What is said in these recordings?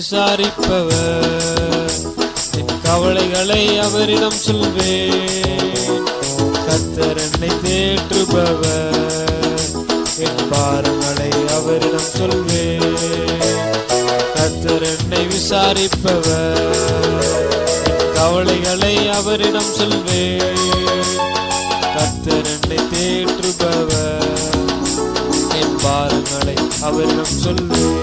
விசாரிப்பவர், என் கவலைகளை அவரிடம் சொல்வேன். கர்த்தர் என்னை தேற்றுபவர், என் பாரங்களை அவரிடம் சொல்வேன். கர்த்தர் என்னை விசாரிப்பவர், என் கவலைகளை அவரிடம் சொல்வேன். கர்த்தர் என்னை தேற்றுபவர், என் பாரங்களை அவரிடம் சொல்வேன்.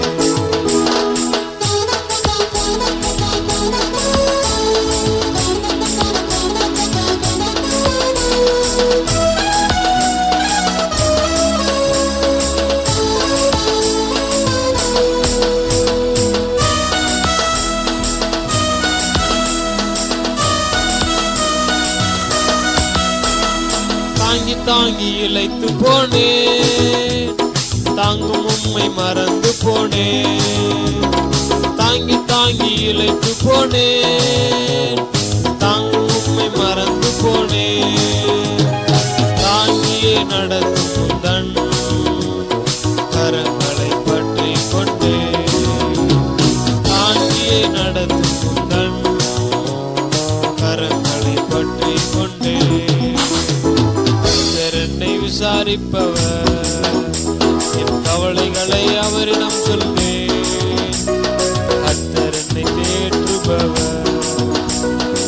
தாங்கி தாங்கி இளைத்து போனேன், தாங்கும் உம்மை மறந்து போனேன். தாங்கி தாங்கி இளைத்து போனேன், தாங்கும் உம்மை மறந்து போனேன். தாங்கியே நடத்தும் உந்தன் கரங்களை பற்றி கொண்டேன். தாங்கியே நடத்தும் உந்தன் கரங்களை பற்றி கொண்டேன். என்னை விசாரிப்பவர், என் கவலைகளை அவரிடம் சொல்வேன். கர்த்தர் என்னை தேற்றுபவர்,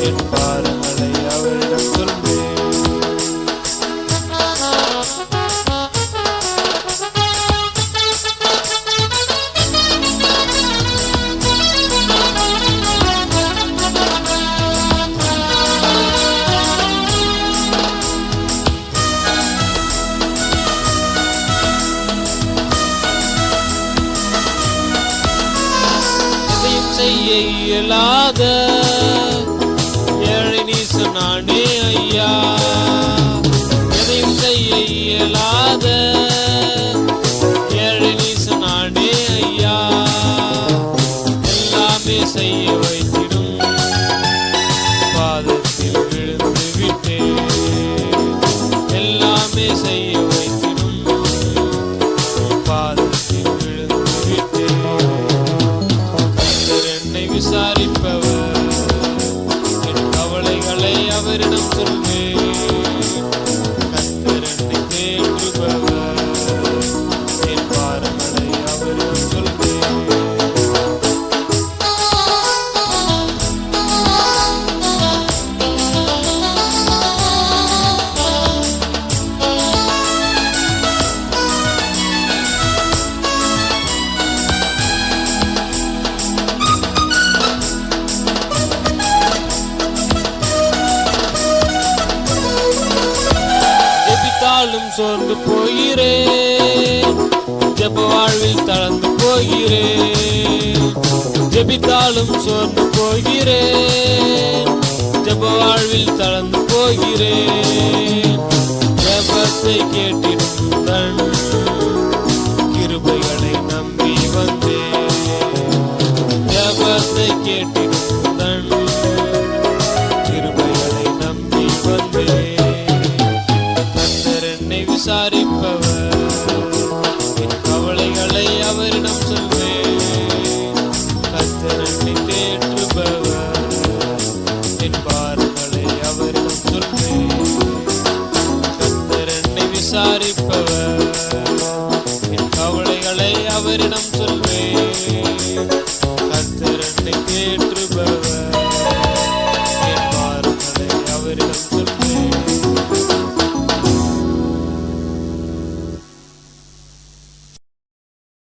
என் பாரங்களை அவரிடம் சொல்வேன். செய்ய இயலாத ஏழை நீசன் நானே ஐயா. எதையும் செய்ய இயலாத ஏழை நீசன் நானே ஐயா. எல்லாமே செய்ய வைத்திடும் பாதத்தில் விழுந்து விட்டேன். எல்லாமே செய்ய வைத்திடும் பாதத்தில் விழுந்து விட்டேன். விசாரிப்பவர், என் கவலைகளை அவரிடம் சொல்வேன். கர்த்தர் என்னை தேற்றுபவர், என் பாரங்களை அவரிடம் சொல்வேன். சோர்ந்து போகிறேன், ஜெப வாழ்வில் தளர்ந்து போகிறேன். ஜெபித்தாலும் சோர்ந்து போகிறேன், ஜெப வாழ்வில் தளர்ந்து போகிறேன். ஜெபத்தை கேட்டிடும் தன் கிருபைகளை நம்பி வந்தேன். ஜெபத்தை கேட்டிடும் தன் கிருபைகளை நம்பி வந்தேன். விசாரிப்பவர், என் கவலைகளை அவரிடம் சொல்வேன். கர்த்தர் என்னை தேற்றுபவர், என் பாரங்களை அவரிடம் சொல்வேன். கர்த்தர் என்னை விசாரிப்பவர், என் கவலைகளை அவரிடம் சொல்வேன்.